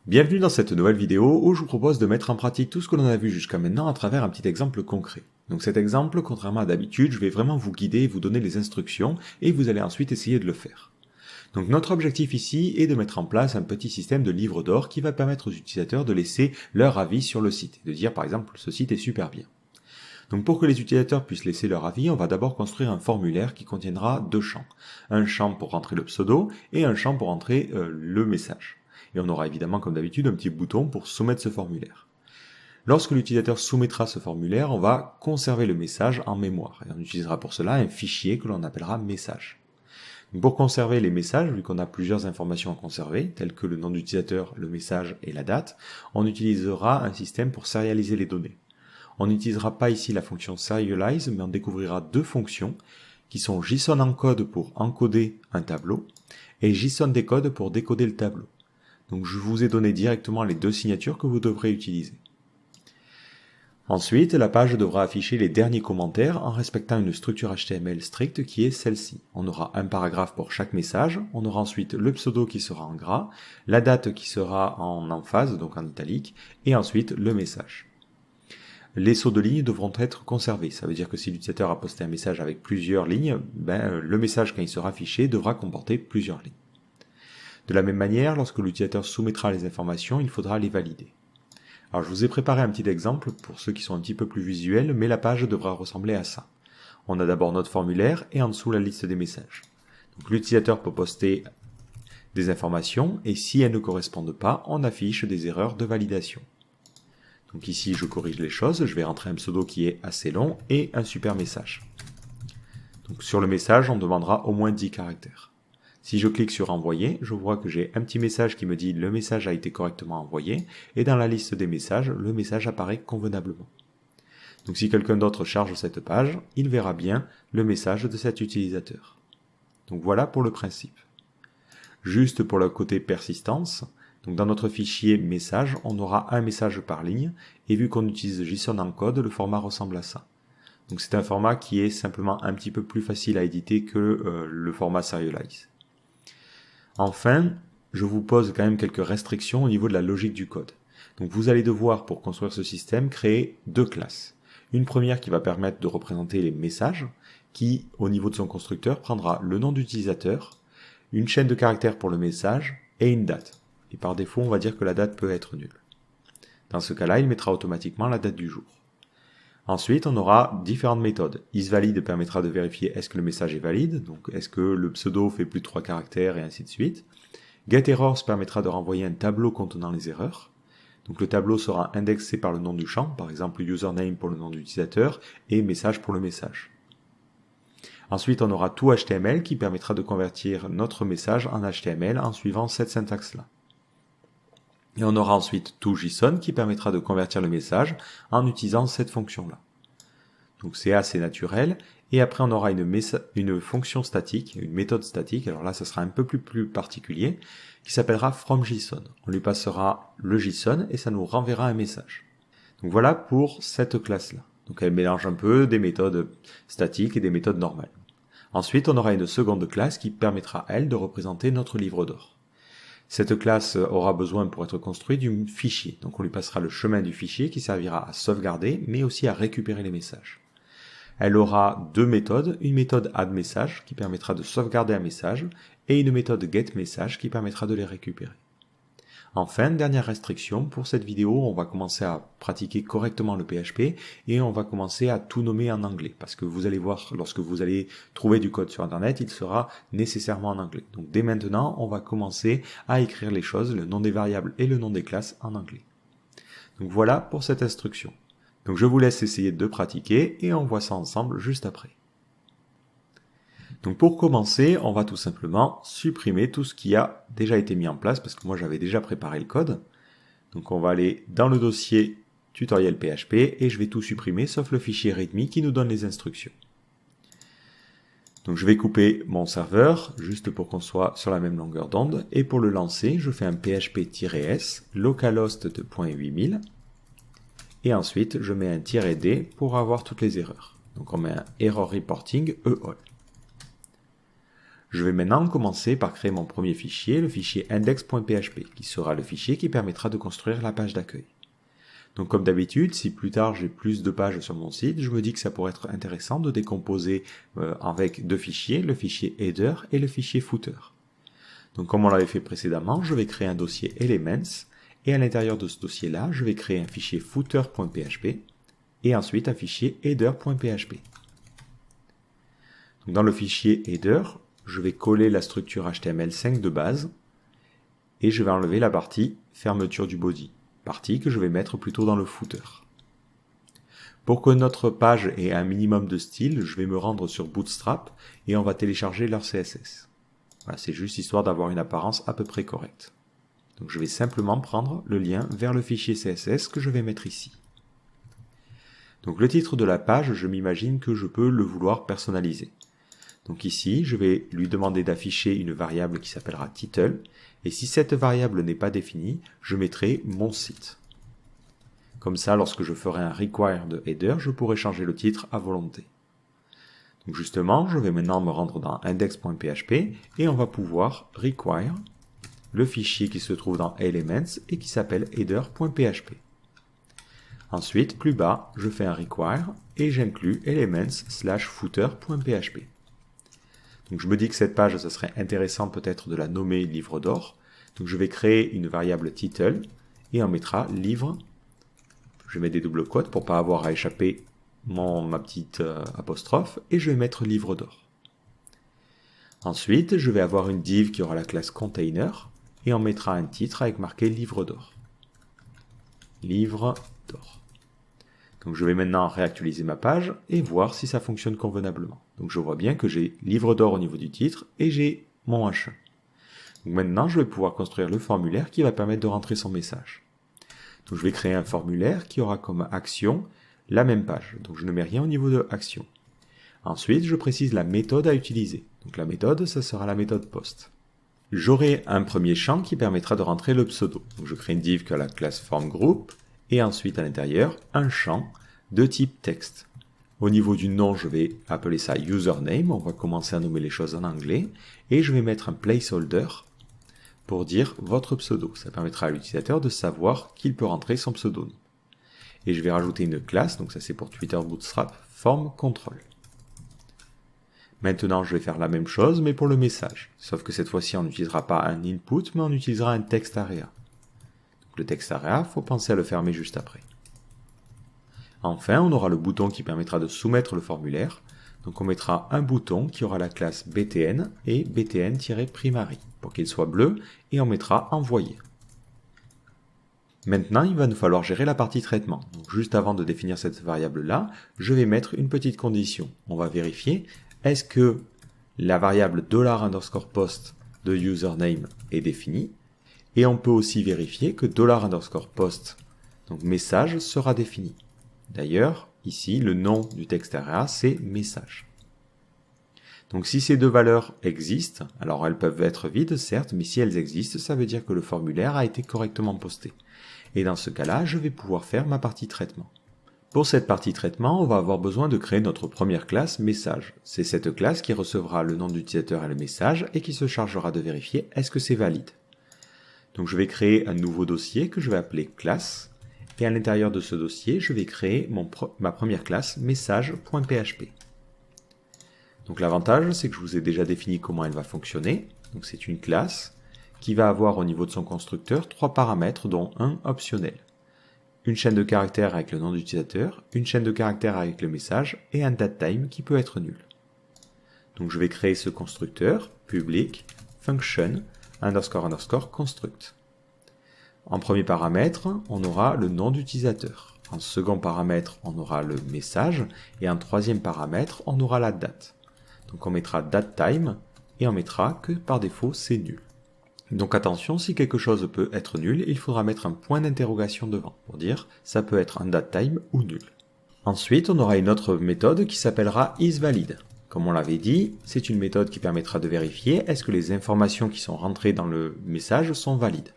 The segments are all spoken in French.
Bienvenue dans cette nouvelle vidéo où je vous propose de mettre en pratique tout ce que l'on a vu jusqu'à maintenant à travers un petit exemple concret. Donc cet exemple, contrairement à d'habitude, je vais vraiment vous guider et vous donner les instructions et vous allez ensuite essayer de le faire. Donc notre objectif ici est de mettre en place un petit système de livre d'or qui va permettre aux utilisateurs de laisser leur avis sur le site, de dire par exemple ce site est super bien. Donc pour que les utilisateurs puissent laisser leur avis, on va d'abord construire un formulaire qui contiendra deux champs. Un champ pour rentrer le pseudo et un champ pour rentrer le message. Et on aura évidemment comme d'habitude un petit bouton pour soumettre ce formulaire. Lorsque l'utilisateur soumettra ce formulaire, on va conserver le message en mémoire. Et on utilisera pour cela un fichier que l'on appellera message. Donc pour conserver les messages, vu qu'on a plusieurs informations à conserver, telles que le nom d'utilisateur, le message et la date, on utilisera un système pour serialiser les données. On n'utilisera pas ici la fonction serialize, mais on découvrira deux fonctions qui sont JSON-encode pour encoder un tableau et JSON-decode pour décoder le tableau. Donc je vous ai donné directement les deux signatures que vous devrez utiliser. Ensuite, la page devra afficher les derniers commentaires en respectant une structure HTML stricte qui est celle-ci. On aura un paragraphe pour chaque message, on aura ensuite le pseudo qui sera en gras, la date qui sera en emphase, donc en italique, et ensuite le message. Les sauts de ligne devront être conservés. Ça veut dire que si l'utilisateur a posté un message avec plusieurs lignes, le message quand il sera affiché devra comporter plusieurs lignes. De la même manière, lorsque l'utilisateur soumettra les informations, il faudra les valider. Alors je vous ai préparé un petit exemple pour ceux qui sont un petit peu plus visuels, mais la page devra ressembler à ça. On a d'abord notre formulaire et en dessous la liste des messages. Donc l'utilisateur peut poster des informations et si elles ne correspondent pas, on affiche des erreurs de validation. Donc ici, je corrige les choses, je vais rentrer un pseudo qui est assez long et un super message. Donc sur le message, on demandera au moins 10 caractères. Si je clique sur envoyer, je vois que j'ai un petit message qui me dit le message a été correctement envoyé et dans la liste des messages, le message apparaît convenablement. Donc si quelqu'un d'autre charge cette page, il verra bien le message de cet utilisateur. Donc voilà pour le principe. Juste pour le côté persistance, donc dans notre fichier message, on aura un message par ligne, et vu qu'on utilise JSON-encode, le format ressemble à ça. Donc c'est un format qui est simplement un petit peu plus facile à éditer que le format serialize. Enfin, je vous pose quand même quelques restrictions au niveau de la logique du code. Donc vous allez devoir, pour construire ce système, créer deux classes. Une première qui va permettre de représenter les messages, qui, au niveau de son constructeur, prendra le nom d'utilisateur, une chaîne de caractères pour le message et une date. Et par défaut, on va dire que la date peut être nulle. Dans ce cas-là, il mettra automatiquement la date du jour. Ensuite, on aura différentes méthodes. IsValid permettra de vérifier est-ce que le message est valide, donc est-ce que le pseudo fait plus de 3 caractères et ainsi de suite. GetErrors permettra de renvoyer un tableau contenant les erreurs. Donc le tableau sera indexé par le nom du champ, par exemple username pour le nom d'utilisateur et message pour le message. Ensuite, on aura toHTML qui permettra de convertir notre message en HTML en suivant cette syntaxe-là. Et on aura ensuite toJSON qui permettra de convertir le message en utilisant cette fonction-là. Donc c'est assez naturel. Et après, on aura une fonction statique, une méthode statique. Alors là, ça sera un peu plus particulier, qui s'appellera fromJSON. On lui passera le JSON et ça nous renverra un message. Donc voilà pour cette classe-là. Donc elle mélange un peu des méthodes statiques et des méthodes normales. Ensuite, on aura une seconde classe qui permettra, elle, de représenter notre livre d'or. Cette classe aura besoin pour être construite d'un fichier. Donc on lui passera le chemin du fichier qui servira à sauvegarder, mais aussi à récupérer les messages. Elle aura deux méthodes, une méthode addMessage qui permettra de sauvegarder un message, et une méthode getMessage qui permettra de les récupérer. Enfin, dernière restriction, pour cette vidéo, on va commencer à pratiquer correctement le PHP et on va commencer à tout nommer en anglais. Parce que vous allez voir, lorsque vous allez trouver du code sur Internet, il sera nécessairement en anglais. Donc dès maintenant, on va commencer à écrire les choses, le nom des variables et le nom des classes en anglais. Donc voilà pour cette instruction. Donc je vous laisse essayer de pratiquer et on voit ça ensemble juste après. Donc pour commencer, on va tout simplement supprimer tout ce qui a déjà été mis en place parce que moi j'avais déjà préparé le code. Donc on va aller dans le dossier tutoriel PHP et je vais tout supprimer sauf le fichier readme qui nous donne les instructions. Donc je vais couper mon serveur juste pour qu'on soit sur la même longueur d'onde et pour le lancer, je fais un php-s localhost de .8000 et ensuite je mets un -d pour avoir toutes les erreurs. Donc on met un error reporting EOL. Je vais maintenant commencer par créer mon premier fichier, le fichier index.php, qui sera le fichier qui permettra de construire la page d'accueil. Donc comme d'habitude, si plus tard j'ai plus de pages sur mon site, je me dis que ça pourrait être intéressant de décomposer avec deux fichiers, le fichier header et le fichier footer. Donc comme on l'avait fait précédemment, je vais créer un dossier elements, et à l'intérieur de ce dossier-là, je vais créer un fichier footer.php, et ensuite un fichier header.php. Dans le fichier header, je vais coller la structure HTML5 de base, et je vais enlever la partie fermeture du body, partie que je vais mettre plutôt dans le footer. Pour que notre page ait un minimum de style, je vais me rendre sur Bootstrap et on va télécharger leur CSS. Voilà, c'est juste histoire d'avoir une apparence à peu près correcte. Donc je vais simplement prendre le lien vers le fichier CSS que je vais mettre ici. Donc le titre de la page, je m'imagine que je peux le vouloir personnaliser. Donc ici, je vais lui demander d'afficher une variable qui s'appellera title, et si cette variable n'est pas définie, je mettrai mon site. Comme ça, lorsque je ferai un required header, je pourrai changer le titre à volonté. Donc justement, je vais maintenant me rendre dans index.php, et on va pouvoir require le fichier qui se trouve dans elements et qui s'appelle header.php. Ensuite, plus bas, je fais un require, et j'inclus elements/footer.php. Donc je me dis que cette page, ça serait intéressant peut-être de la nommer livre d'or. Donc je vais créer une variable title et on mettra livre. Je mets des doubles quotes pour pas avoir à échapper ma petite apostrophe et je vais mettre livre d'or. Ensuite, je vais avoir une div qui aura la classe container et on mettra un titre avec marqué livre d'or. Livre d'or. Donc je vais maintenant réactualiser ma page et voir si ça fonctionne convenablement. Donc je vois bien que j'ai livre d'or au niveau du titre et j'ai mon H1. Donc maintenant je vais pouvoir construire le formulaire qui va permettre de rentrer son message. Donc je vais créer un formulaire qui aura comme action la même page. Donc je ne mets rien au niveau de action. Ensuite je précise la méthode à utiliser. Donc la méthode, ça sera la méthode post. J'aurai un premier champ qui permettra de rentrer le pseudo. Donc je crée une div qui a la classe form_group et ensuite à l'intérieur un champ de type texte. Au niveau du nom, je vais appeler ça username, on va commencer à nommer les choses en anglais, et je vais mettre un placeholder pour dire votre pseudo. Ça permettra à l'utilisateur de savoir qu'il peut rentrer son pseudonyme. Et je vais rajouter une classe, donc ça c'est pour Twitter Bootstrap, form control. Maintenant, je vais faire la même chose, mais pour le message. Sauf que cette fois-ci, on n'utilisera pas un input, mais on utilisera un text area. Le text area, il faut penser à le fermer juste après. Enfin, on aura le bouton qui permettra de soumettre le formulaire. Donc on mettra un bouton qui aura la classe btn et btn-primary pour qu'il soit bleu et on mettra envoyer. Maintenant, il va nous falloir gérer la partie traitement. Donc juste avant de définir cette variable-là, je vais mettre une petite condition. On va vérifier est-ce que la variable $_post de username est définie. Et on peut aussi vérifier que $_post, donc message, sera défini. D'ailleurs, ici, le nom du text area, c'est message. Donc si ces deux valeurs existent, alors elles peuvent être vides, certes, mais si elles existent, ça veut dire que le formulaire a été correctement posté. Et dans ce cas-là, je vais pouvoir faire ma partie traitement. Pour cette partie traitement, on va avoir besoin de créer notre première classe message. C'est cette classe qui recevra le nom d'utilisateur et le message et qui se chargera de vérifier est-ce que c'est valide. Donc je vais créer un nouveau dossier que je vais appeler classe et à l'intérieur de ce dossier, je vais créer ma première classe message.php. Donc l'avantage, c'est que je vous ai déjà défini comment elle va fonctionner. Donc c'est une classe qui va avoir au niveau de son constructeur 3 paramètres dont un optionnel. Une chaîne de caractères avec le nom d'utilisateur, une chaîne de caractères avec le message et un datetime qui peut être nul. Donc je vais créer ce constructeur public function __ construct. En premier paramètre, on aura le nom d'utilisateur. En second paramètre, on aura le message. Et en troisième paramètre, on aura la date. Donc on mettra datetime et on mettra que par défaut c'est nul. Donc attention, si quelque chose peut être nul, il faudra mettre un point d'interrogation devant pour dire ça peut être un datetime ou nul. Ensuite, on aura une autre méthode qui s'appellera isValid. Comme on l'avait dit, c'est une méthode qui permettra de vérifier est-ce que les informations qui sont rentrées dans le message sont valides.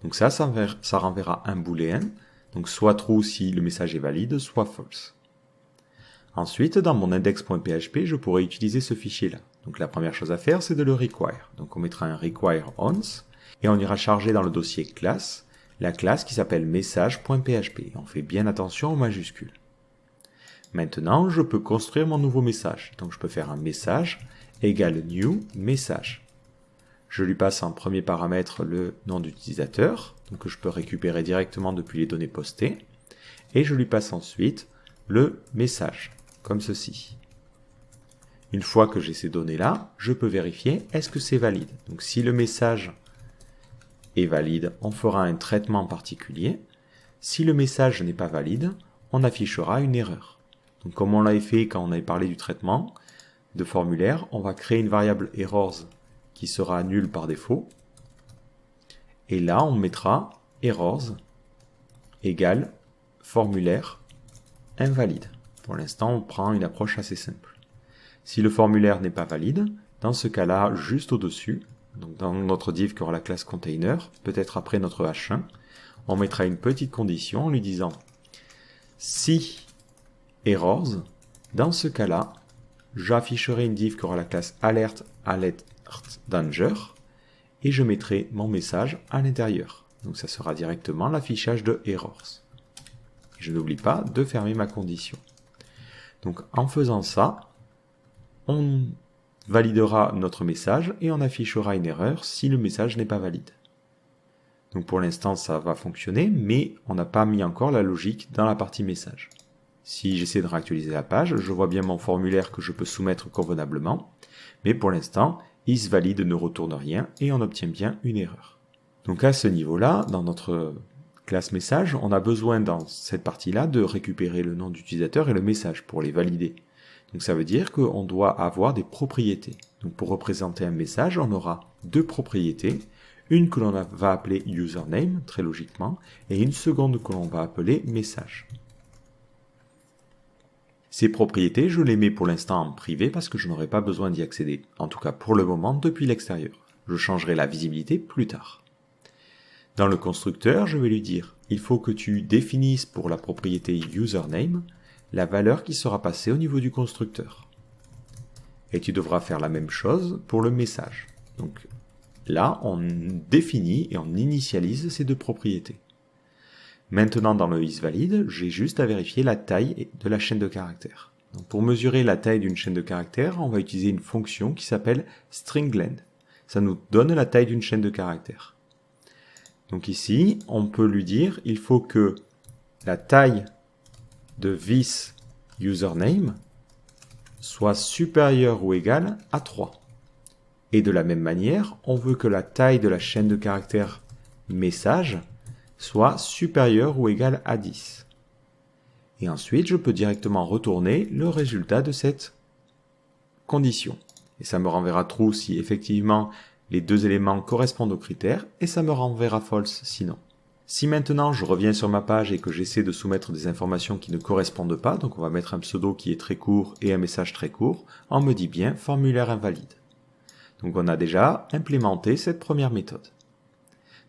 Donc ça renverra un booléen, donc soit true si le message est valide, soit false. Ensuite, dans mon index.php, je pourrais utiliser ce fichier-là. Donc la première chose à faire, c'est de le require. Donc on mettra un require once, et on ira charger dans le dossier classe, la classe qui s'appelle message.php. On fait bien attention aux majuscules. Maintenant, je peux construire mon nouveau message. Donc je peux faire un message égale new message. Je lui passe en premier paramètre le nom d'utilisateur, donc que je peux récupérer directement depuis les données postées, et je lui passe ensuite le message, comme ceci. Une fois que j'ai ces données-là, je peux vérifier est-ce que c'est valide. Donc si le message est valide, on fera un traitement particulier. Si le message n'est pas valide, on affichera une erreur. Donc comme on l'avait fait quand on avait parlé du traitement de formulaire, on va créer une variable errors qui sera nulle par défaut. Et là, on mettra errors égale formulaire invalide. Pour l'instant, on prend une approche assez simple. Si le formulaire n'est pas valide, dans ce cas-là, juste au-dessus, donc dans notre div qui aura la classe container, peut-être après notre H1, on mettra une petite condition en lui disant si errors, dans ce cas-là, j'afficherai une div qui aura la classe alert danger et je mettrai mon message à l'intérieur. Donc ça sera directement l'affichage de errors. Je n'oublie pas de fermer ma condition. Donc en faisant ça, on validera notre message et on affichera une erreur si le message n'est pas valide. Donc pour l'instant ça va fonctionner, mais on n'a pas mis encore la logique dans la partie message. Si j'essaie de réactualiser la page, je vois bien mon formulaire que je peux soumettre convenablement, mais pour l'instant, isValide ne retourne rien et on obtient bien une erreur. Donc à ce niveau-là, dans notre classe message, on a besoin dans cette partie-là de récupérer le nom d'utilisateur et le message pour les valider. Donc ça veut dire qu'on doit avoir des propriétés. Donc pour représenter un message, on aura deux propriétés, une que l'on va appeler username, très logiquement, et une seconde que l'on va appeler message. Ces propriétés, je les mets pour l'instant en privé parce que je n'aurai pas besoin d'y accéder, en tout cas pour le moment depuis l'extérieur. Je changerai la visibilité plus tard. Dans le constructeur, je vais lui dire, il faut que tu définisses pour la propriété username la valeur qui sera passée au niveau du constructeur. Et tu devras faire la même chose pour le message. Donc là, on définit et on initialise ces deux propriétés. Maintenant, dans le isValide, j'ai juste à vérifier la taille de la chaîne de caractères. Donc, pour mesurer la taille d'une chaîne de caractères, on va utiliser une fonction qui s'appelle stringLength. Ça nous donne la taille d'une chaîne de caractères. Donc ici, on peut lui dire, il faut que la taille de this username soit supérieure ou égale à 3. Et de la même manière, on veut que la taille de la chaîne de caractères message soit supérieure ou égale à 10. Et ensuite, je peux directement retourner le résultat de cette condition. Et ça me renverra true si effectivement les deux éléments correspondent aux critères, et ça me renverra false sinon. Si maintenant je reviens sur ma page et que j'essaie de soumettre des informations qui ne correspondent pas, donc on va mettre un pseudo qui est très court et un message très court, on me dit bien formulaire invalide. Donc on a déjà implémenté cette première méthode.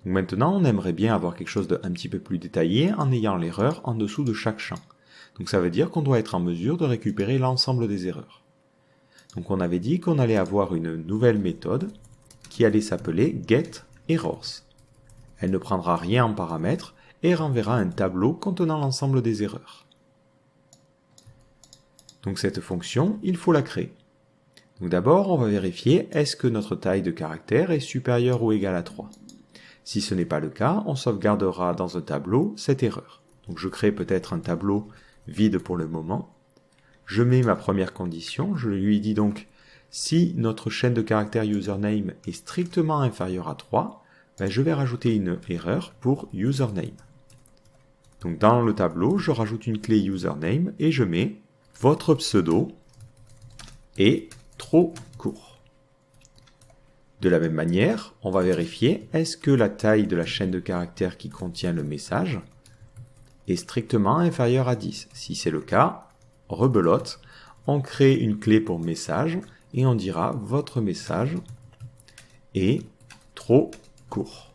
Donc maintenant, on aimerait bien avoir quelque chose d'un petit peu plus détaillé en ayant l'erreur en dessous de chaque champ. Donc ça veut dire qu'on doit être en mesure de récupérer l'ensemble des erreurs. Donc on avait dit qu'on allait avoir une nouvelle méthode qui allait s'appeler getErrors. Elle ne prendra rien en paramètre et renverra un tableau contenant l'ensemble des erreurs. Donc cette fonction, il faut la créer. Donc d'abord, on va vérifier est-ce que notre taille de caractère est supérieure ou égale à 3. Si ce n'est pas le cas, on sauvegardera dans un tableau cette erreur. Donc je crée peut-être un tableau vide pour le moment. Je mets ma première condition, je lui dis donc si notre chaîne de caractères username est strictement inférieure à 3, je vais rajouter une erreur pour username. Donc dans le tableau, je rajoute une clé username et je mets votre pseudo est trop court. De la même manière, on va vérifier est-ce que la taille de la chaîne de caractères qui contient le message est strictement inférieure à 10. Si c'est le cas, rebelote, on crée une clé pour message et on dira votre message est trop court.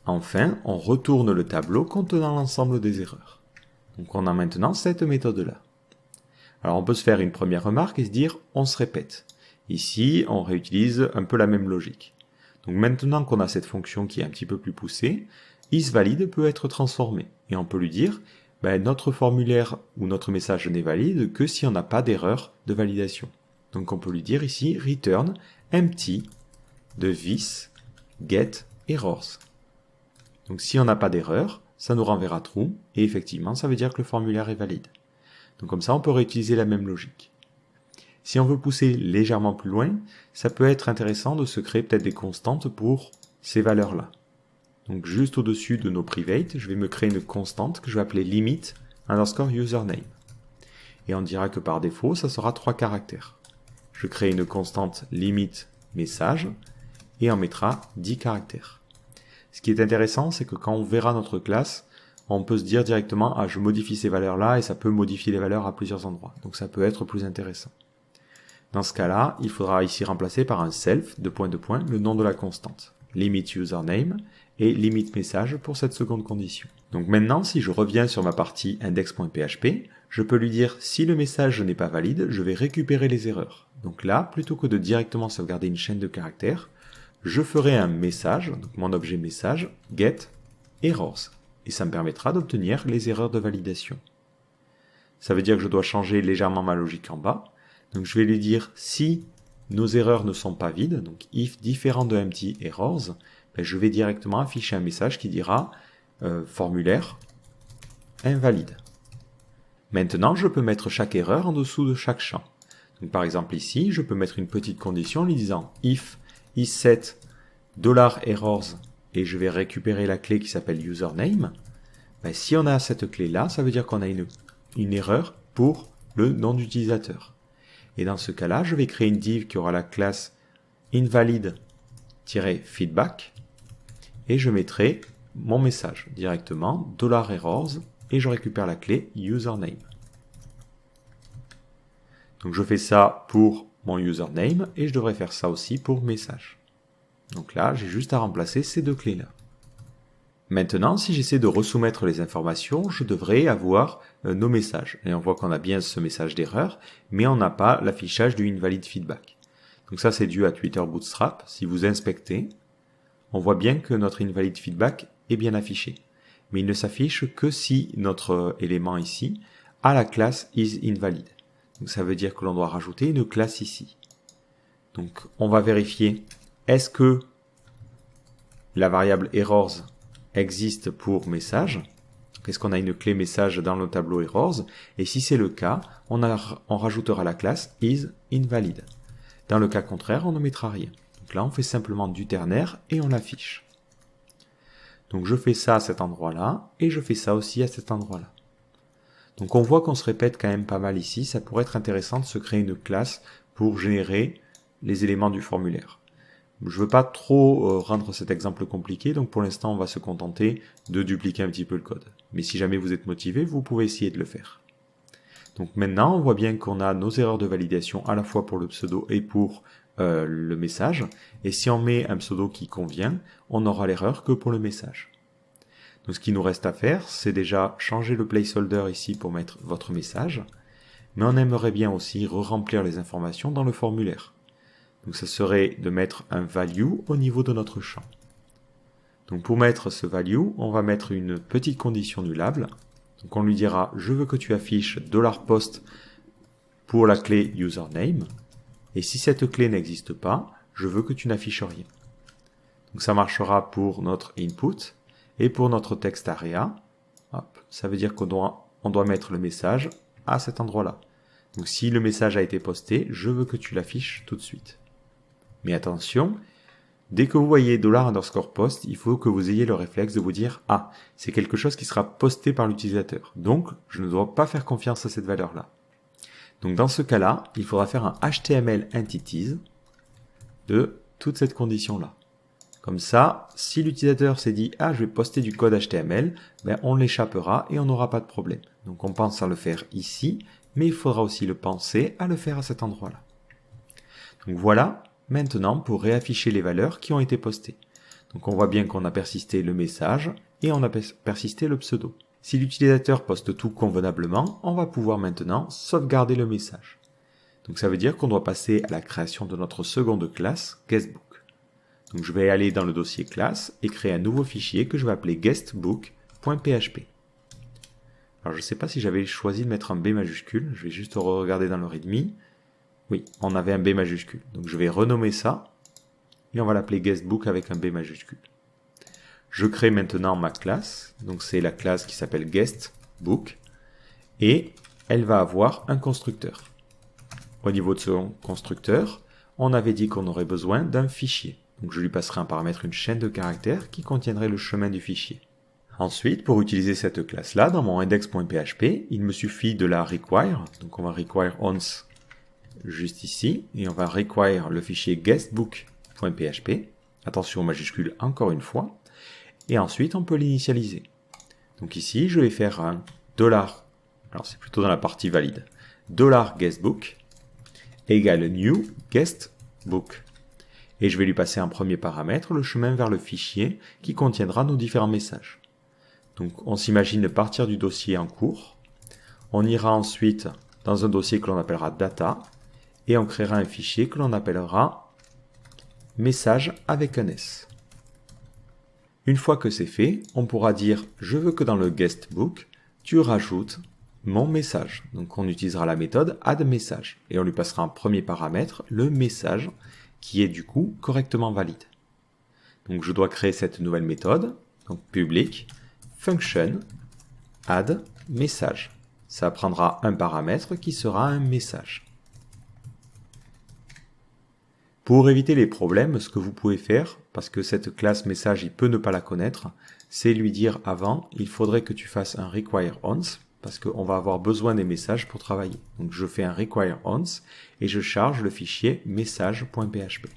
Enfin, on retourne le tableau contenant l'ensemble des erreurs. Donc on a maintenant cette méthode-là. Alors on peut se faire une première remarque et se dire on se répète. Ici, on réutilise un peu la même logique. Donc maintenant qu'on a cette fonction qui est un petit peu plus poussée, isValid peut être transformé. Et on peut lui dire, notre formulaire ou notre message n'est valide que si on n'a pas d'erreur de validation. Donc on peut lui dire ici, return empty de this get errors. Donc si on n'a pas d'erreur, ça nous renverra true, et effectivement, ça veut dire que le formulaire est valide. Donc comme ça, on peut réutiliser la même logique. Si on veut pousser légèrement plus loin, ça peut être intéressant de se créer peut-être des constantes pour ces valeurs-là. Donc juste au-dessus de nos private, je vais me créer une constante que je vais appeler limit underscore username. Et on dira que par défaut, ça sera 3 caractères. Je crée une constante limit message et on mettra 10 caractères. Ce qui est intéressant, c'est que quand on verra notre classe, on peut se dire directement, je modifie ces valeurs-là et ça peut modifier les valeurs à plusieurs endroits. Donc ça peut être plus intéressant. Dans ce cas-là, il faudra ici remplacer par un self, le nom de la constante, limit username et limit message pour cette seconde condition. Donc maintenant, si je reviens sur ma partie index.php, je peux lui dire si le message n'est pas valide, je vais récupérer les erreurs. Donc là, plutôt que de directement sauvegarder une chaîne de caractères, je ferai un message, donc mon objet message, get errors. Et ça me permettra d'obtenir les erreurs de validation. Ça veut dire que je dois changer légèrement ma logique en bas. Donc je vais lui dire si nos erreurs ne sont pas vides, donc if différent de empty errors, je vais directement afficher un message qui dira formulaire invalide. Maintenant, je peux mettre chaque erreur en dessous de chaque champ. Donc par exemple ici, je peux mettre une petite condition en lui disant if isSet $errors et je vais récupérer la clé qui s'appelle username. Si on a cette clé-là, ça veut dire qu'on a une erreur pour le nom d'utilisateur. Et dans ce cas-là, je vais créer une div qui aura la classe invalid-feedback et je mettrai mon message directement $errors et je récupère la clé username. Donc je fais ça pour mon username et je devrais faire ça aussi pour message. Donc là, j'ai juste à remplacer ces deux clés-là. Maintenant, si j'essaie de resoumettre les informations, je devrais avoir nos messages. Et on voit qu'on a bien ce message d'erreur, mais on n'a pas l'affichage du invalid feedback. Donc ça, c'est dû à Twitter Bootstrap. Si vous inspectez, on voit bien que notre invalid feedback est bien affiché. Mais il ne s'affiche que si notre élément ici a la classe isInvalid. Donc ça veut dire que l'on doit rajouter une classe ici. Donc on va vérifier, est-ce que la variable errors existe pour message? Est-ce qu'on a une clé message dans le tableau errors? Et si c'est le cas, on rajoutera la classe isInvalid. Dans le cas contraire, on ne mettra rien. Donc là, on fait simplement du ternaire et on l'affiche. Donc je fais ça à cet endroit-là et je fais ça aussi à cet endroit-là. Donc on voit qu'on se répète quand même pas mal ici. Ça pourrait être intéressant de se créer une classe pour générer les éléments du formulaire. Je ne veux pas trop rendre cet exemple compliqué, donc pour l'instant on va se contenter de dupliquer un petit peu le code. Mais si jamais vous êtes motivé, vous pouvez essayer de le faire. Donc maintenant on voit bien qu'on a nos erreurs de validation à la fois pour le pseudo et pour le message. Et si on met un pseudo qui convient, on n'aura l'erreur que pour le message. Donc ce qui nous reste à faire, c'est déjà changer le placeholder ici pour mettre votre message. Mais on aimerait bien aussi re-remplir les informations dans le formulaire. Donc ça serait de mettre un value au niveau de notre champ. Donc pour mettre ce value, on va mettre une petite condition nullable. Donc on lui dira, je veux que tu affiches $post pour la clé username. Et si cette clé n'existe pas, je veux que tu n'affiches rien. Donc ça marchera pour notre input et pour notre text area. Hop, ça veut dire qu'on doit mettre le message à cet endroit-là. Donc si le message a été posté, je veux que tu l'affiches tout de suite. Mais attention, dès que vous voyez $_post, il faut que vous ayez le réflexe de vous dire « Ah, c'est quelque chose qui sera posté par l'utilisateur. Donc, je ne dois pas faire confiance à cette valeur-là. » Donc dans ce cas-là, il faudra faire un HTML entities de toute cette condition-là. Comme ça, si l'utilisateur s'est dit « Ah, je vais poster du code HTML », on l'échappera et on n'aura pas de problème. Donc on pense à le faire ici, mais il faudra aussi le penser à le faire à cet endroit-là. Donc voilà. Maintenant, pour réafficher les valeurs qui ont été postées. Donc on voit bien qu'on a persisté le message et on a persisté le pseudo. Si l'utilisateur poste tout convenablement, on va pouvoir maintenant sauvegarder le message. Donc ça veut dire qu'on doit passer à la création de notre seconde classe guestbook. Donc je vais aller dans le dossier classe et créer un nouveau fichier que je vais appeler guestbook.php. Alors je ne sais pas si j'avais choisi de mettre un B majuscule, je vais juste regarder dans le readme. Oui, on avait un B majuscule. Donc je vais renommer ça et on va l'appeler guestbook avec un B majuscule. Je crée maintenant ma classe, donc c'est la classe qui s'appelle guestbook et elle va avoir un constructeur. Au niveau de son constructeur, on avait dit qu'on aurait besoin d'un fichier. Donc je lui passerai un paramètre, une chaîne de caractères qui contiendrait le chemin du fichier. Ensuite, pour utiliser cette classe-là, dans mon index.php, il me suffit de la require. Donc on va require once juste ici, et on va require le fichier guestbook.php. Attention aux majuscules encore une fois. Et ensuite, on peut l'initialiser. Donc ici, je vais faire un $, alors c'est plutôt dans la partie valide, $guestbook égale new guestbook. Et je vais lui passer un premier paramètre, le chemin vers le fichier qui contiendra nos différents messages. Donc on s'imagine partir du dossier en cours. On ira ensuite dans un dossier que l'on appellera data et on créera un fichier que l'on appellera message avec un S. Une fois que c'est fait, on pourra dire je veux que dans le guestbook, tu rajoutes mon message. Donc on utilisera la méthode addMessage et on lui passera un premier paramètre, le message, qui est du coup correctement valide. Donc je dois créer cette nouvelle méthode, donc public function addMessage. Ça prendra un paramètre qui sera un message. Pour éviter les problèmes, ce que vous pouvez faire, parce que cette classe message, il peut ne pas la connaître, c'est lui dire avant, il faudrait que tu fasses un require once, parce qu'on va avoir besoin des messages pour travailler. Donc je fais un require once et je charge le fichier message.php.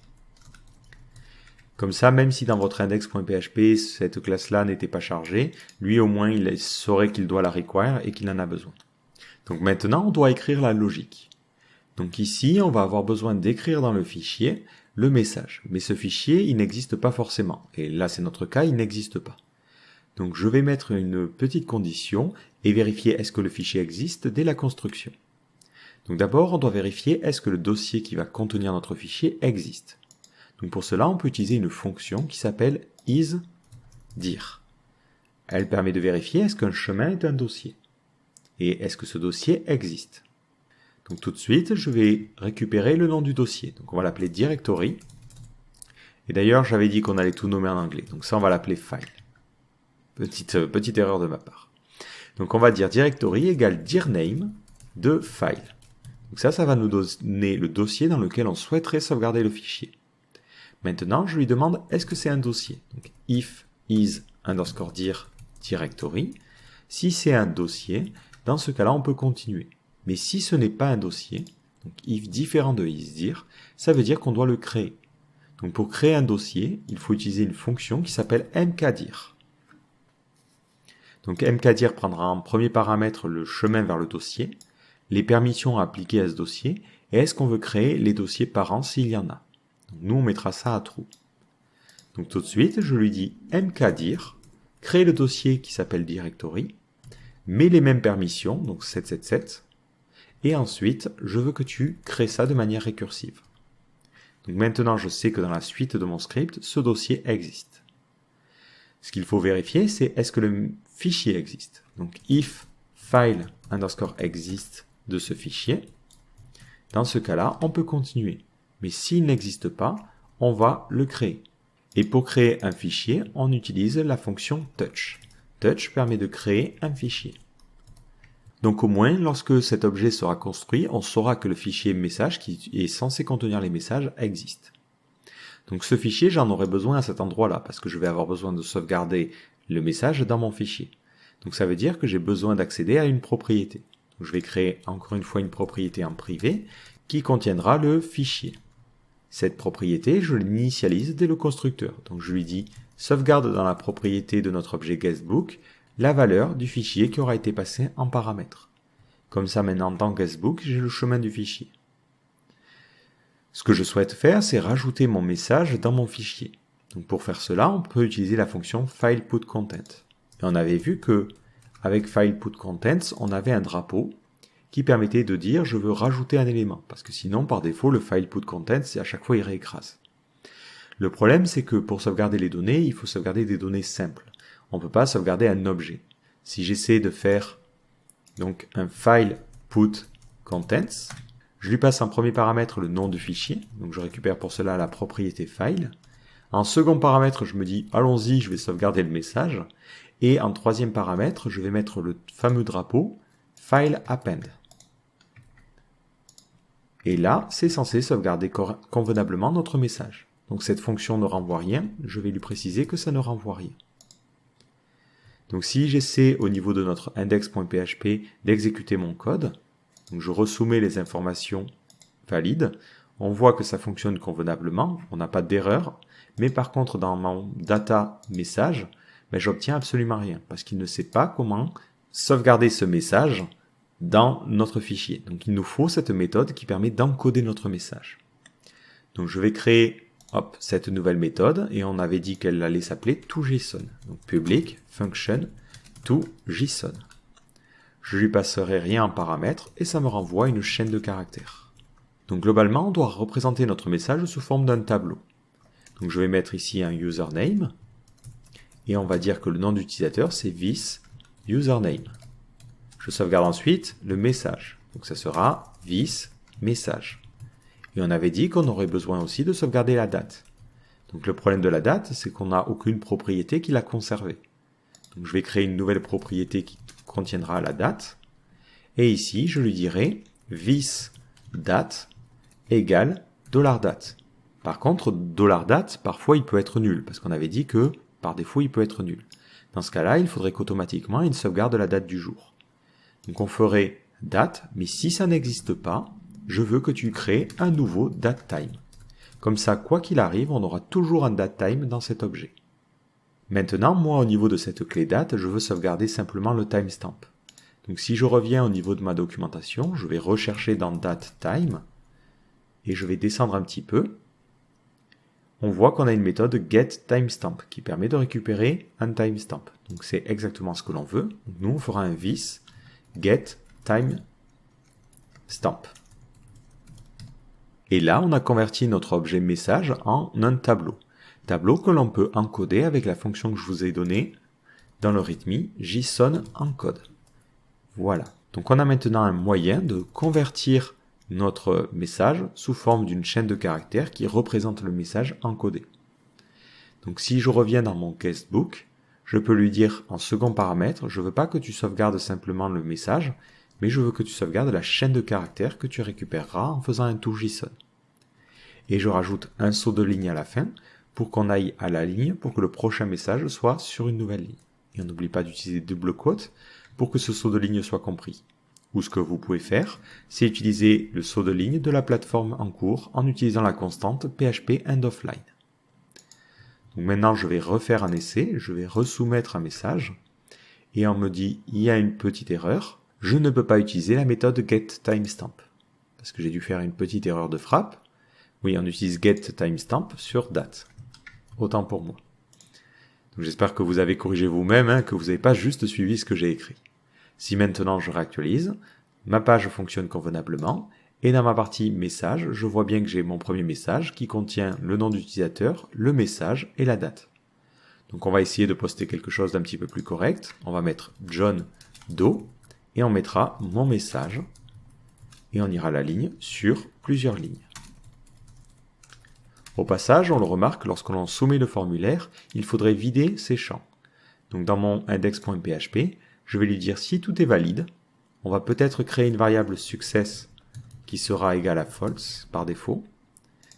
Comme ça, même si dans votre index.php, cette classe-là n'était pas chargée, lui au moins il saurait qu'il doit la require et qu'il en a besoin. Donc maintenant, on doit écrire la logique. Donc ici, on va avoir besoin d'écrire dans le fichier le message. Mais ce fichier, il n'existe pas forcément. Et là, c'est notre cas, il n'existe pas. Donc je vais mettre une petite condition et vérifier est-ce que le fichier existe dès la construction. Donc d'abord, on doit vérifier est-ce que le dossier qui va contenir notre fichier existe. Donc pour cela, on peut utiliser une fonction qui s'appelle isDir. Elle permet de vérifier est-ce qu'un chemin est un dossier et est-ce que ce dossier existe. Donc tout de suite, je vais récupérer le nom du dossier. Donc on va l'appeler directory. Et d'ailleurs, j'avais dit qu'on allait tout nommer en anglais. Donc ça, on va l'appeler file. Petite erreur de ma part. Donc on va dire directory égale dirname de file. Donc ça va nous donner le dossier dans lequel on souhaiterait sauvegarder le fichier. Maintenant, je lui demande est-ce que c'est un dossier. Donc if is _dir directory. Si c'est un dossier, dans ce cas-là, on peut continuer. Mais si ce n'est pas un dossier, donc if différent de isDir, ça veut dire qu'on doit le créer. Donc pour créer un dossier, il faut utiliser une fonction qui s'appelle mkdir. Donc mkdir prendra en premier paramètre le chemin vers le dossier, les permissions à appliquer à ce dossier, et est-ce qu'on veut créer les dossiers parents s'il y en a. Donc nous, on mettra ça à true. Donc tout de suite, je lui dis mkdir, crée le dossier qui s'appelle directory, mets les mêmes permissions, donc 777, et ensuite, je veux que tu crées ça de manière récursive. Donc maintenant, je sais que dans la suite de mon script, ce dossier existe. Ce qu'il faut vérifier, c'est est-ce que le fichier existe. Donc if file _exist de ce fichier, dans ce cas-là, on peut continuer. Mais s'il n'existe pas, on va le créer. Et pour créer un fichier, on utilise la fonction touch. Touch permet de créer un fichier. Donc au moins, lorsque cet objet sera construit, on saura que le fichier message qui est censé contenir les messages existe. Donc ce fichier, j'en aurai besoin à cet endroit-là, parce que je vais avoir besoin de sauvegarder le message dans mon fichier. Donc ça veut dire que j'ai besoin d'accéder à une propriété. Donc je vais créer encore une fois une propriété en privé qui contiendra le fichier. Cette propriété, je l'initialise dès le constructeur. Donc je lui dis sauvegarde dans la propriété de notre objet guestbook la valeur du fichier qui aura été passé en paramètre. Comme ça maintenant dans guestbook, j'ai le chemin du fichier. Ce que je souhaite faire, c'est rajouter mon message dans mon fichier. Donc pour faire cela, on peut utiliser la fonction fileputContent. Et on avait vu que avec fileputContents, on avait un drapeau qui permettait de dire je veux rajouter un élément, parce que sinon par défaut le file put contents à chaque fois il réécrase. Le problème c'est que pour sauvegarder les données, il faut sauvegarder des données simples. On ne peut pas sauvegarder un objet. Si j'essaie de faire donc un file put contents, je lui passe en premier paramètre le nom du fichier, donc je récupère pour cela la propriété file. En second paramètre, je me dis allons-y, je vais sauvegarder le message. Et en troisième paramètre, je vais mettre le fameux drapeau file append. Et là, c'est censé sauvegarder convenablement notre message. Donc cette fonction ne renvoie rien, je vais lui préciser que ça ne renvoie rien. Donc si j'essaie au niveau de notre index.php d'exécuter mon code, donc je resoumets les informations valides, on voit que ça fonctionne convenablement, on n'a pas d'erreur, mais par contre dans mon data message, j'obtiens absolument rien, parce qu'il ne sait pas comment sauvegarder ce message dans notre fichier. Donc il nous faut cette méthode qui permet d'encoder notre message. Donc je vais créer cette nouvelle méthode, et on avait dit qu'elle allait s'appeler toJSON. Donc public function toJSON. Je lui passerai rien en paramètre, et ça me renvoie une chaîne de caractères. Donc globalement, on doit représenter notre message sous forme d'un tableau. Donc je vais mettre ici un username, et on va dire que le nom d'utilisateur c'est this username. Je sauvegarde ensuite le message. Donc ça sera this message. Et on avait dit qu'on aurait besoin aussi de sauvegarder la date. Donc le problème de la date, c'est qu'on n'a aucune propriété qui l'a conservée. Donc je vais créer une nouvelle propriété qui contiendra la date. Et ici, je lui dirai this date égale $date. Par contre, $date, parfois il peut être nul, parce qu'on avait dit que par défaut il peut être nul. Dans ce cas-là, il faudrait qu'automatiquement il sauvegarde la date du jour. Donc on ferait date, mais si ça n'existe pas, je veux que tu crées un nouveau datetime. Comme ça, quoi qu'il arrive, on aura toujours un datetime dans cet objet. Maintenant, moi, au niveau de cette clé date, je veux sauvegarder simplement le timestamp. Donc si je reviens au niveau de ma documentation, je vais rechercher dans datetime, et je vais descendre un petit peu. On voit qu'on a une méthode getTimestamp qui permet de récupérer un timestamp. Donc c'est exactement ce que l'on veut. Donc, nous, on fera un this getTimestamp. Et là, on a converti notre objet message en un tableau. Tableau que l'on peut encoder avec la fonction que je vous ai donnée dans le README JSON encode. Voilà. Donc on a maintenant un moyen de convertir notre message sous forme d'une chaîne de caractères qui représente le message encodé. Donc si je reviens dans mon guestbook, je peux lui dire en second paramètre, je ne veux pas que tu sauvegardes simplement le message, mais je veux que tu sauvegardes la chaîne de caractères que tu récupéreras en faisant un toJSON. Et je rajoute un saut de ligne à la fin pour qu'on aille à la ligne pour que le prochain message soit sur une nouvelle ligne. Et on n'oublie pas d'utiliser double quote pour que ce saut de ligne soit compris. Ou ce que vous pouvez faire, c'est utiliser le saut de ligne de la plateforme en cours en utilisant la constante PHP endOfLine. Donc maintenant, je vais refaire un essai, je vais resoumettre un message, et on me dit, il y a une petite erreur, je ne peux pas utiliser la méthode getTimestamp, parce que j'ai dû faire une petite erreur de frappe. Oui, on utilise getTimestamp sur date. Autant pour moi. Donc j'espère que vous avez corrigé vous-même, que vous n'avez pas juste suivi ce que j'ai écrit. Si maintenant je réactualise, ma page fonctionne convenablement, et dans ma partie message, je vois bien que j'ai mon premier message qui contient le nom d'utilisateur, le message et la date. Donc on va essayer de poster quelque chose d'un petit peu plus correct. On va mettre John Doe, et on mettra mon message, et on ira la ligne sur plusieurs lignes. Au passage, on le remarque, lorsque l'on soumet le formulaire, il faudrait vider ces champs. Donc dans mon index.php, je vais lui dire si tout est valide, on va peut-être créer une variable success qui sera égale à false par défaut.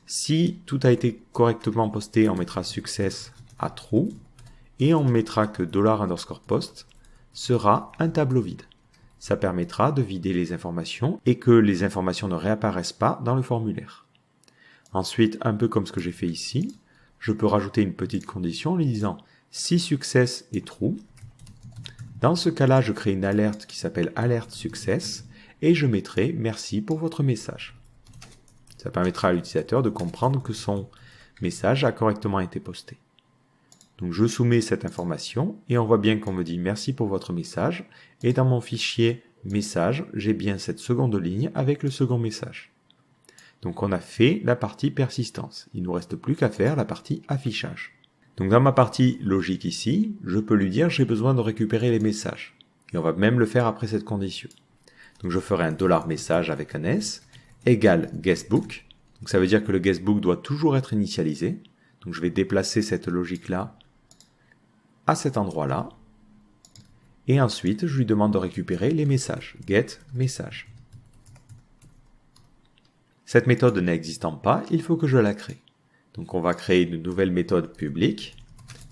Si tout a été correctement posté, on mettra success à true, et on mettra que $_post sera un tableau vide. Ça permettra de vider les informations et que les informations ne réapparaissent pas dans le formulaire. Ensuite, un peu comme ce que j'ai fait ici, je peux rajouter une petite condition en lui disant si success est true. Dans ce cas-là, je crée une alerte qui s'appelle alert success et je mettrai merci pour votre message. Ça permettra à l'utilisateur de comprendre que son message a correctement été posté. Donc je soumets cette information et on voit bien qu'on me dit merci pour votre message et dans mon fichier message, j'ai bien cette seconde ligne avec le second message. Donc on a fait la partie persistance. Il ne nous reste plus qu'à faire la partie affichage. Donc dans ma partie logique ici, je peux lui dire j'ai besoin de récupérer les messages. Et on va même le faire après cette condition. Donc je ferai un $message avec un S égale guestbook. Donc ça veut dire que le guestbook doit toujours être initialisé. Donc je vais déplacer cette logique-là à cet endroit-là. Et ensuite, je lui demande de récupérer les messages. Get message. Cette méthode n'existant pas, il faut que je la crée. Donc on va créer une nouvelle méthode publique,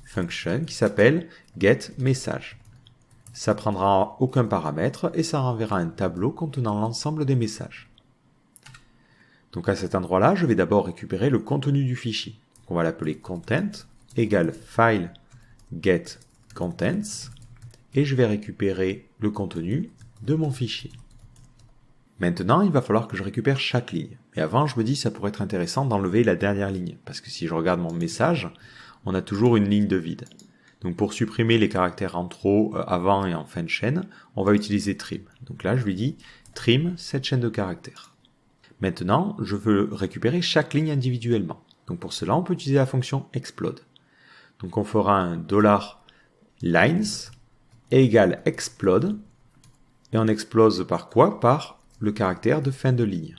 function, qui s'appelle getMessage. Ça prendra aucun paramètre et ça renverra un tableau contenant l'ensemble des messages. Donc à cet endroit-là, je vais d'abord récupérer le contenu du fichier. Donc on va l'appeler content égale file getContents et je vais récupérer le contenu de mon fichier. Maintenant, il va falloir que je récupère chaque ligne. Mais avant, je me dis que ça pourrait être intéressant d'enlever la dernière ligne. Parce que si je regarde mon message, on a toujours une ligne de vide. Donc pour supprimer les caractères en trop avant et en fin de chaîne, on va utiliser trim. Donc là, je lui dis trim cette chaîne de caractères. Maintenant, je veux récupérer chaque ligne individuellement. Donc pour cela, on peut utiliser la fonction explode. Donc on fera un $lines égale explode. Et on explose par quoi? Par le caractère de fin de ligne.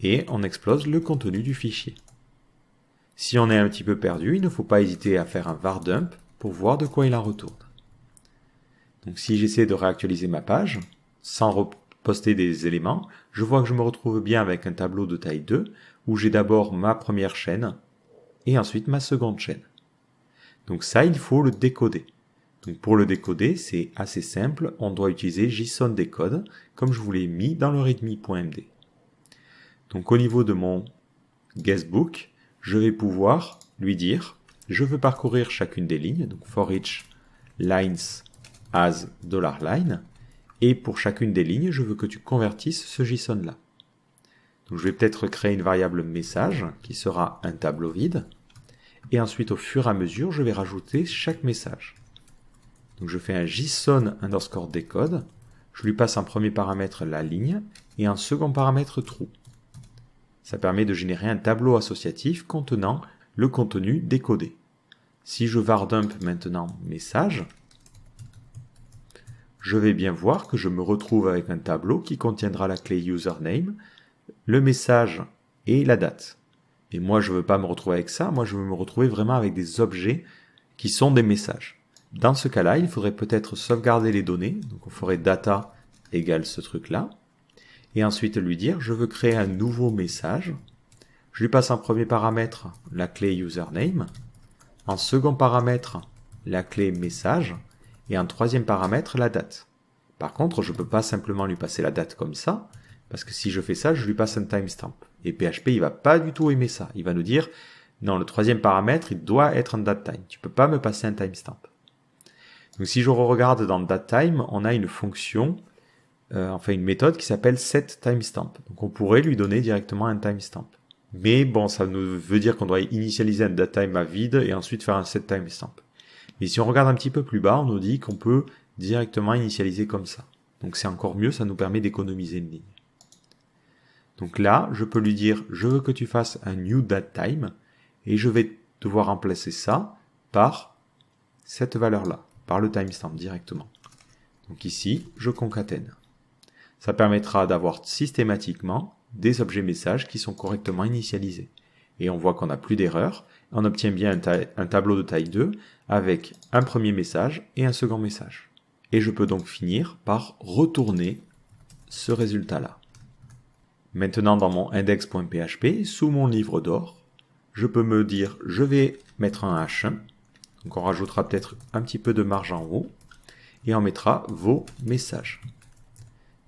Et on explose le contenu du fichier. Si on est un petit peu perdu, il ne faut pas hésiter à faire un var dump pour voir de quoi il en retourne. Donc si j'essaie de réactualiser ma page, sans reposter des éléments, je vois que je me retrouve bien avec un tableau de taille 2, où j'ai d'abord ma première chaîne, et ensuite ma seconde chaîne. Donc ça, il faut le décoder. Donc pour le décoder, c'est assez simple, on doit utiliser JSON decode, comme je vous l'ai mis dans le readme.md. Donc au niveau de mon guestbook, je vais pouvoir lui dire, je veux parcourir chacune des lignes, donc for each lines as $line, et pour chacune des lignes, je veux que tu convertisses ce JSON-là. Donc je vais peut-être créer une variable message, qui sera un tableau vide, et ensuite au fur et à mesure, je vais rajouter chaque message. Donc je fais un JSON underscore decode, je lui passe en premier paramètre la ligne et en second paramètre true. Ça permet de générer un tableau associatif contenant le contenu décodé. Si je var dump maintenant message, je vais bien voir que je me retrouve avec un tableau qui contiendra la clé username, le message et la date. Et moi je ne veux pas me retrouver avec ça, moi je veux me retrouver vraiment avec des objets qui sont des messages. Dans ce cas-là, il faudrait peut-être sauvegarder les données. Donc on ferait data égale ce truc-là. Et ensuite lui dire, je veux créer un nouveau message. Je lui passe en premier paramètre la clé username. En second paramètre, la clé message. Et en troisième paramètre, la date. Par contre, je ne peux pas simplement lui passer la date comme ça. Parce que si je fais ça, je lui passe un timestamp. Et PHP, il va pas du tout aimer ça. Il va nous dire, non, le troisième paramètre, il doit être un datetime. Tu peux pas me passer un timestamp. Donc si je regarde dans datetime, on a une fonction, une méthode qui s'appelle setTimestamp. Donc on pourrait lui donner directement un timestamp. Mais bon, ça nous veut dire qu'on doit initialiser un datetime à vide et ensuite faire un setTimestamp. Mais si on regarde un petit peu plus bas, on nous dit qu'on peut directement initialiser comme ça. Donc c'est encore mieux, ça nous permet d'économiser une ligne. Donc là, je peux lui dire, je veux que tu fasses un new datetime et je vais devoir remplacer ça par cette valeur-là, par le timestamp directement. Donc ici, je concatène. Ça permettra d'avoir systématiquement des objets messages qui sont correctement initialisés. Et on voit qu'on n'a plus d'erreur. On obtient bien un tableau de taille 2 avec un premier message et un second message. Et je peux donc finir par retourner ce résultat-là. Maintenant, dans mon index.php, sous mon livre d'or, je peux me dire, je vais mettre un H1. Donc on rajoutera peut-être un petit peu de marge en haut. Et on mettra vos messages.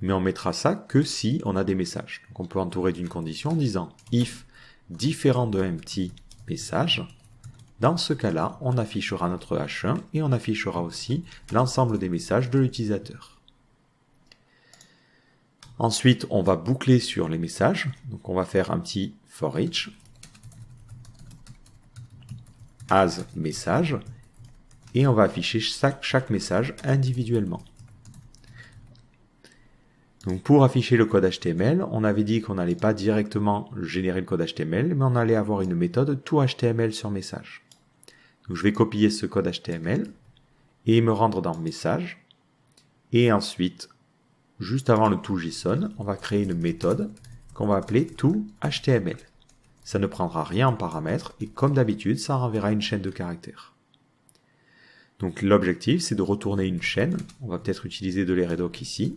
Mais on mettra ça que si on a des messages. Donc on peut entourer d'une condition en disant if différent de empty message. Dans ce cas-là, on affichera notre H1 et on affichera aussi l'ensemble des messages de l'utilisateur. Ensuite, on va boucler sur les messages. Donc on va faire un petit for each as message et on va afficher chaque message individuellement. Donc pour afficher le code HTML, on avait dit qu'on n'allait pas directement générer le code HTML, mais on allait avoir une méthode toHTML sur message. Donc je vais copier ce code HTML et me rendre dans message. Et ensuite, juste avant le toJSON, on va créer une méthode qu'on va appeler toHTML. Ça ne prendra rien en paramètres et comme d'habitude, ça renverra une chaîne de caractères. Donc l'objectif, c'est de retourner une chaîne. On va peut-être utiliser de l'Eredoc ici.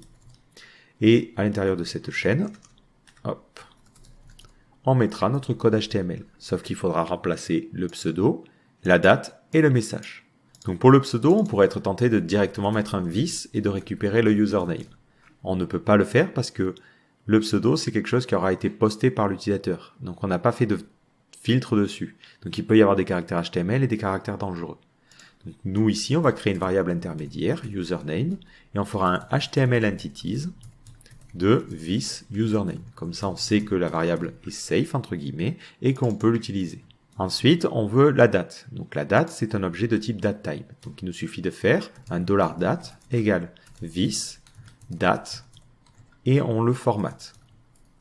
Et à l'intérieur de cette chaîne, hop, on mettra notre code HTML. Sauf qu'il faudra remplacer le pseudo, la date et le message. Donc pour le pseudo, on pourrait être tenté de directement mettre un vis et de récupérer le username. On ne peut pas le faire parce que le pseudo, c'est quelque chose qui aura été posté par l'utilisateur. Donc on n'a pas fait de filtre dessus. Donc il peut y avoir des caractères HTML et des caractères dangereux. Donc nous ici, on va créer une variable intermédiaire, username, et on fera un HTML entities de vis username. Comme ça, on sait que la variable est safe, entre guillemets, et qu'on peut l'utiliser. Ensuite, on veut la date. Donc la date, c'est un objet de type datetype. Donc il nous suffit de faire un $date égale vis date et on le formate.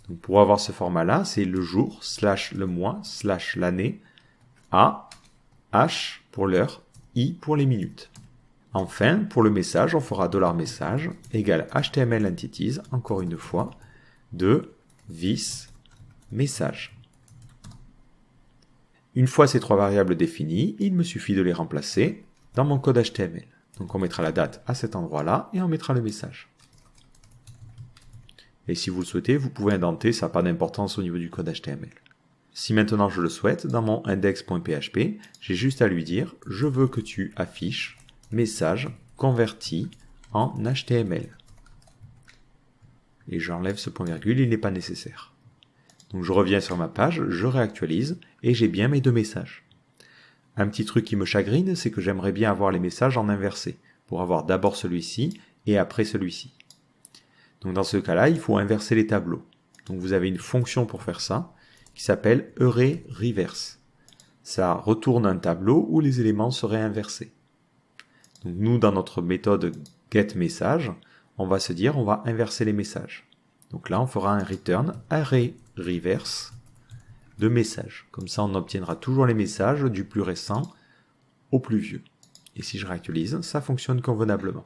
Donc pour avoir ce format-là, c'est le jour, / le mois, / l'année, A, H pour l'heure, I pour les minutes. Enfin, pour le message, on fera $message égale HTML entities, encore une fois, de vis message. Une fois ces trois variables définies, il me suffit de les remplacer dans mon code HTML. Donc on mettra la date à cet endroit-là et on mettra le message. Et si vous le souhaitez, vous pouvez indenter, ça n'a pas d'importance au niveau du code HTML. Si maintenant je le souhaite, dans mon index.php, j'ai juste à lui dire « Je veux que tu affiches message converti en HTML ». Et j'enlève ce point virgule, il n'est pas nécessaire. Donc je reviens sur ma page, je réactualise et j'ai bien mes deux messages. Un petit truc qui me chagrine, c'est que j'aimerais bien avoir les messages en inversé, pour avoir d'abord celui-ci et après celui-ci. Donc dans ce cas-là, il faut inverser les tableaux. Donc vous avez une fonction pour faire ça, qui s'appelle arrayReverse. Ça retourne un tableau où les éléments seraient inversés. Donc nous, dans notre méthode getMessage, on va se dire, on va inverser les messages. Donc là, on fera un return arrayReverse de messages. Comme ça, on obtiendra toujours les messages du plus récent au plus vieux. Et si je réactualise, ça fonctionne convenablement.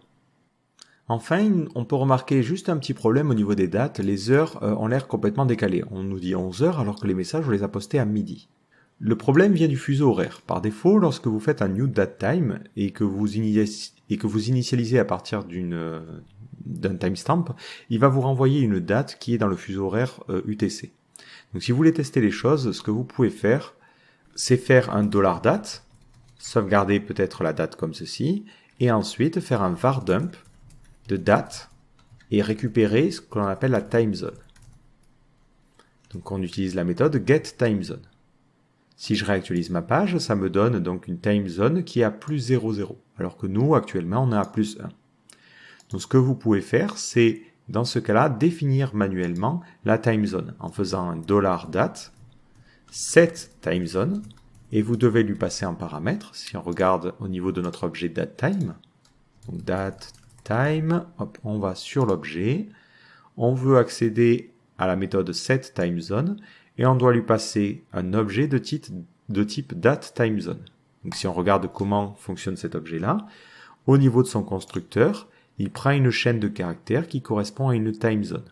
Enfin, on peut remarquer juste un petit problème au niveau des dates. Les heures ont l'air complètement décalées. On nous dit 11 heures alors que les messages, on les a postés à midi. Le problème vient du fuseau horaire. Par défaut, lorsque vous faites un new date time et que vous initialisez à partir d'un timestamp, il va vous renvoyer une date qui est dans le fuseau horaire UTC. Donc si vous voulez tester les choses, ce que vous pouvez faire, c'est faire un $date, sauvegarder peut-être la date comme ceci, et ensuite faire un var dump de date et récupérer ce que l'on appelle la timezone. Donc on utilise la méthode getTimezone. Si je réactualise ma page, ça me donne donc une timezone qui est à plus 00, alors que nous, actuellement, on est à plus 1. Donc ce que vous pouvez faire, c'est, dans ce cas-là, définir manuellement la timezone en faisant un $date, set timezone, et vous devez lui passer un paramètre. Si on regarde au niveau de notre objet datetime, donc datetime, hop, on va sur l'objet, on veut accéder à la méthode setTimezone, et on doit lui passer un objet de type dateTimezone. Donc si on regarde comment fonctionne cet objet-là, au niveau de son constructeur, il prend une chaîne de caractères qui correspond à une timezone.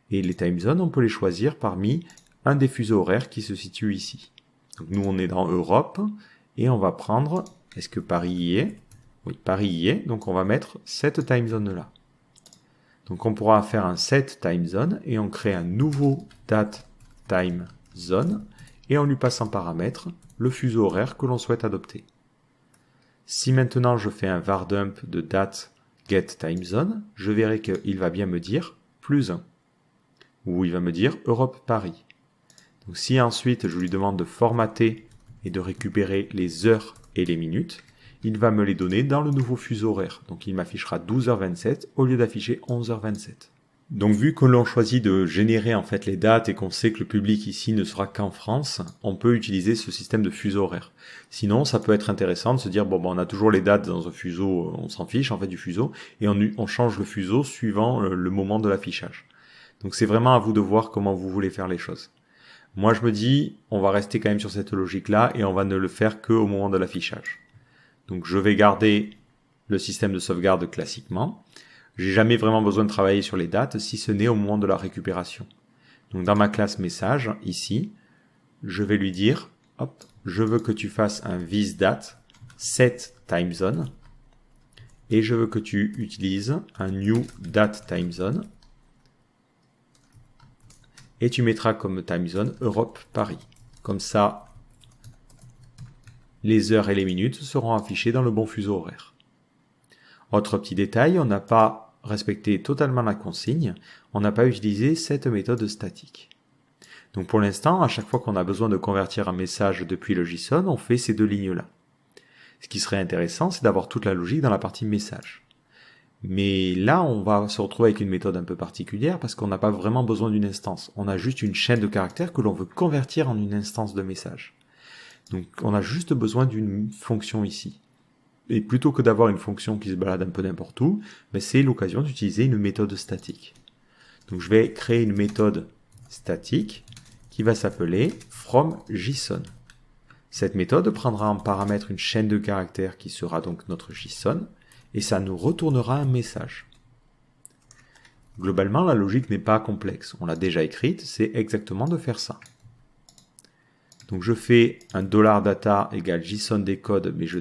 Et les timezones, on peut les choisir parmi un des fuseaux horaires qui se situe ici. Donc nous, on est dans Europe, et on va prendre, est-ce que Paris y est? Oui, Paris y est, donc on va mettre cette timezone-là. Donc on pourra faire un set timezone, et on crée un nouveau dateTimezone, et on lui passe en paramètre le fuseau horaire que l'on souhaite adopter. Si maintenant je fais un var dump de date getTimezone, je verrai qu'il va bien me dire plus 1, ou il va me dire Europe Paris. Donc si ensuite je lui demande de formater et de récupérer les heures et les minutes, il va me les donner dans le nouveau fuseau horaire. Donc il m'affichera 12h27 au lieu d'afficher 11h27. Donc vu que l'on choisit de générer en fait les dates et qu'on sait que le public ici ne sera qu'en France, on peut utiliser ce système de fuseau horaire. Sinon, ça peut être intéressant de se dire bon, on a toujours les dates dans un fuseau, on s'en fiche en fait du fuseau, et on change le fuseau suivant le moment de l'affichage. Donc c'est vraiment à vous de voir comment vous voulez faire les choses. Moi je me dis, on va rester quand même sur cette logique-là et on va ne le faire qu'au moment de l'affichage. Donc je vais garder le système de sauvegarde classiquement. J'ai jamais vraiment besoin de travailler sur les dates si ce n'est au moment de la récupération. Donc dans ma classe message, ici, je vais lui dire, hop, je veux que tu fasses un visDate set timezone et je veux que tu utilises un new date timezone et tu mettras comme timezone Europe Paris. Comme ça, les heures et les minutes seront affichées dans le bon fuseau horaire. Autre petit détail, on n'a pas respecté totalement la consigne, on n'a pas utilisé cette méthode statique. Donc pour l'instant, à chaque fois qu'on a besoin de convertir un message depuis le JSON, on fait ces deux lignes-là. Ce qui serait intéressant, c'est d'avoir toute la logique dans la partie message. Mais là, on va se retrouver avec une méthode un peu particulière parce qu'on n'a pas vraiment besoin d'une instance. On a juste une chaîne de caractères que l'on veut convertir en une instance de message. Donc on a juste besoin d'une fonction ici. Et plutôt que d'avoir une fonction qui se balade un peu n'importe où, c'est l'occasion d'utiliser une méthode statique. Donc je vais créer une méthode statique qui va s'appeler fromJSON. Cette méthode prendra en paramètre une chaîne de caractères qui sera donc notre JSON, et ça nous retournera un message. Globalement, la logique n'est pas complexe. On l'a déjà écrite, c'est exactement de faire ça. Donc je fais un $data égale JSON décode, mais je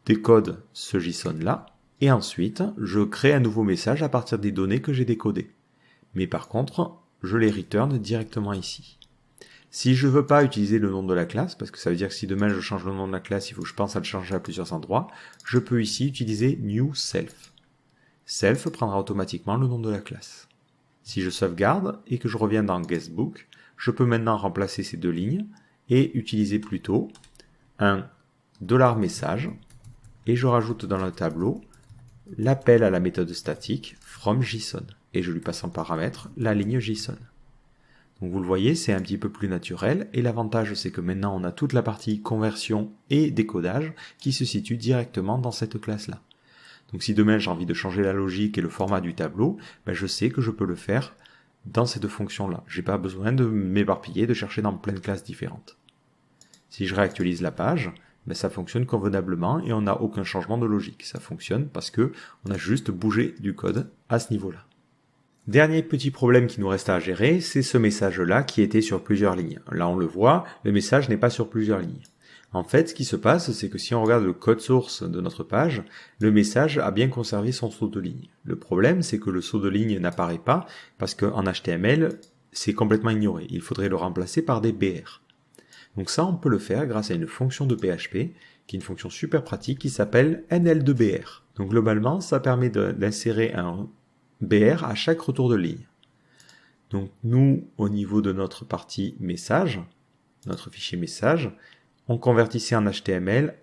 décode ce JSON là, et ensuite je crée un nouveau message à partir des données que j'ai décodées. Mais par contre, je les return directement ici. Si je veux pas utiliser le nom de la classe, parce que ça veut dire que si demain je change le nom de la classe, il faut que je pense à le changer à plusieurs endroits, je peux ici utiliser new self. Self prendra automatiquement le nom de la classe. Si je sauvegarde et que je reviens dans guestbook, je peux maintenant remplacer ces deux lignes et utiliser plutôt un $message et je rajoute dans le tableau l'appel à la méthode statique fromJSON et je lui passe en paramètre la ligne JSON. Donc vous le voyez, c'est un petit peu plus naturel et l'avantage c'est que maintenant on a toute la partie conversion et décodage qui se situe directement dans cette classe-là. Donc si demain j'ai envie de changer la logique et le format du tableau, je sais que je peux le faire dans ces deux fonctions-là. J'ai pas besoin de m'éparpiller, de chercher dans plein de classes différentes. Si je réactualise la page, ça fonctionne convenablement et on n'a aucun changement de logique. Ça fonctionne parce que on a juste bougé du code à ce niveau-là. Dernier petit problème qui nous reste à gérer, c'est ce message-là qui était sur plusieurs lignes. Là, on le voit, le message n'est pas sur plusieurs lignes. En fait, ce qui se passe, c'est que si on regarde le code source de notre page, le message a bien conservé son saut de ligne. Le problème, c'est que le saut de ligne n'apparaît pas parce qu'en HTML, c'est complètement ignoré. Il faudrait le remplacer par des BR. Donc ça, on peut le faire grâce à une fonction de PHP, qui est une fonction super pratique qui s'appelle NL2BR. Donc globalement, ça permet d'insérer un BR à chaque retour de ligne. Donc nous, au niveau de notre partie message, notre fichier message, on convertissait en HTML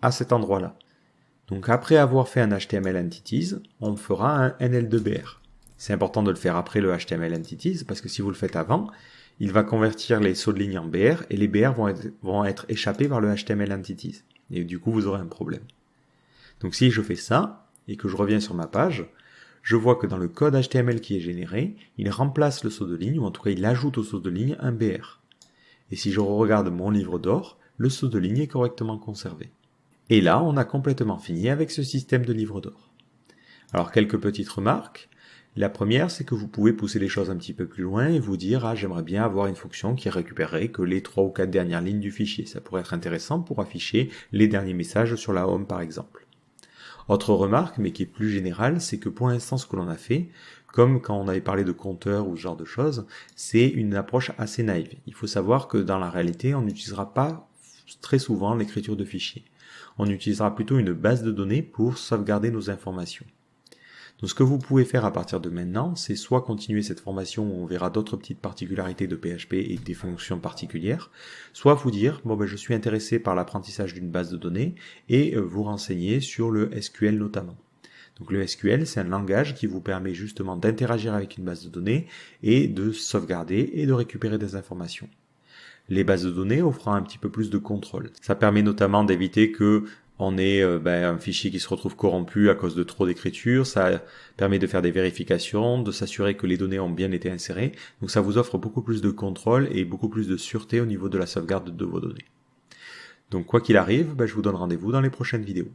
à cet endroit-là. Donc après avoir fait un HTML entities, on fera un NL2BR. C'est important de le faire après le HTML entities parce que si vous le faites avant, il va convertir les sauts de ligne en BR et les BR vont être échappés par le HTML entities. Et du coup, vous aurez un problème. Donc si je fais ça et que je reviens sur ma page, je vois que dans le code HTML qui est généré, il remplace le saut de ligne, ou en tout cas il ajoute au saut de ligne un BR. Et si je regarde mon livre d'or, le saut de ligne est correctement conservé. Et là, on a complètement fini avec ce système de livre d'or. Alors quelques petites remarques. La première, c'est que vous pouvez pousser les choses un petit peu plus loin et vous dire « j'aimerais bien avoir une fonction qui récupérerait que les 3 ou 4 dernières lignes du fichier. Ça pourrait être intéressant pour afficher les derniers messages sur la home par exemple. » Autre remarque, mais qui est plus générale, c'est que pour l'instant, ce que l'on a fait, comme quand on avait parlé de compteur ou ce genre de choses, c'est une approche assez naïve. Il faut savoir que dans la réalité, on n'utilisera pas très souvent l'écriture de fichiers. On utilisera plutôt une base de données pour sauvegarder nos informations. Donc ce que vous pouvez faire à partir de maintenant, c'est soit continuer cette formation où on verra d'autres petites particularités de PHP et des fonctions particulières, soit vous dire, je suis intéressé par l'apprentissage d'une base de données et vous renseigner sur le SQL notamment. Donc le SQL, c'est un langage qui vous permet justement d'interagir avec une base de données et de sauvegarder et de récupérer des informations. Les bases de données offrant un petit peu plus de contrôle. Ça permet notamment d'éviter que on ait un fichier qui se retrouve corrompu à cause de trop d'écriture. Ça permet de faire des vérifications, de s'assurer que les données ont bien été insérées. Donc ça vous offre beaucoup plus de contrôle et beaucoup plus de sûreté au niveau de la sauvegarde de vos données. Donc quoi qu'il arrive, je vous donne rendez-vous dans les prochaines vidéos.